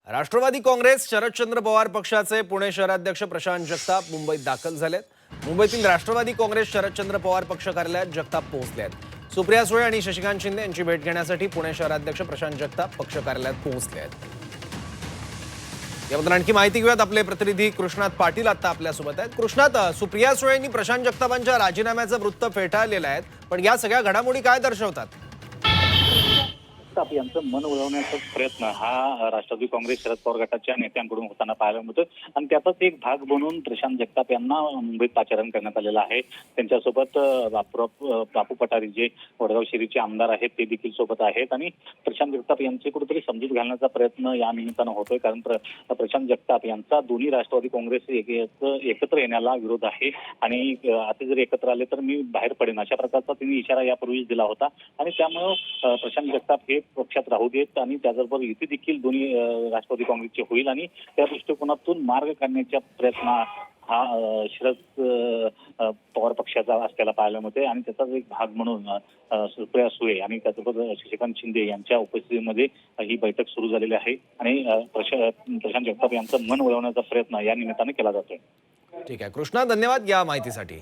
राष्ट्रवादी काँग्रेस शरदचंद्र पवार पक्षाचे पुणे शहराध्यक्ष प्रशांत जगताप मुंबईत दाखल झालेत। मुंबईतील राष्ट्रवादी काँग्रेस शरदचंद्र पवार पक्ष कार्यालयात जगताप पोहोचले आहेत। सुप्रिया सुळे आणि शशिकांत शिंदे यांची भेट घेण्यासाठी पुणे शहराध्यक्ष प्रशांत जगताप पक्ष कार्यालयात पोहोचले आहेत। याबद्दल आणखी माहिती घेऊयात, आपले प्रतिनिधी कृष्णात पाटील आता आपल्यासोबत आहेत। कृष्णात, सुप्रिया सुळे यांनी प्रशांत जगतापांच्या राजीनाम्याचं वृत्त फेटाळलेलं आहे, पण या सगळ्या घडामोडी काय दर्शवतात? यांचं मन वळवण्याचा प्रयत्न हा राष्ट्रवादी काँग्रेस शरद पवार गटाच्या नेत्यांकडून होताना पाहायला मिळतो आणि त्याचाच एक भाग बनून प्रशांत जगताप यांना मुंबईत पाचारण करण्यात आलेलं आहे। त्यांच्यासोबत बापू पठारे जे वडगाव शिरीचे आमदार आहेत ते देखील सोबत आहेत आणि प्रशांत जगताप यांची कुठेतरी समजूत घालण्याचा प्रयत्न या निमित्तानं होतोय, कारण प्रशांत जगताप यांचा दोन्ही राष्ट्रवादी काँग्रेस एकत्र येण्याला विरोध आहे आणि आता जर एकत्र आले तर मी बाहेर पडेन अशा प्रकारचा त्यांनी इशारा यापूर्वीच दिला होता आणि त्यामुळे प्रशांत जगताप हे पक्षात राहू देत आणि त्याचबरोबर युती देखील दोन्ही राष्ट्रवादी काँग्रेसची होईल आणि त्या दृष्टिकोनातून मार्ग काढण्याच्या प्रयत्न हा शरद पवार पक्षाचा असल्याला पाहायला मिळते आणि त्याचाच एक भाग म्हणून सुप्रिया सुळे आणि त्याचबरोबर शशिकांत शिंदे यांच्या उपस्थितीमध्ये ही बैठक सुरू झालेली आहे आणि प्रशांत जगताप यांचं मन वळवण्याचा प्रयत्न या निमित्ताने केला जातोय। ठीक आहे कृष्णा, धन्यवाद या माहितीसाठी।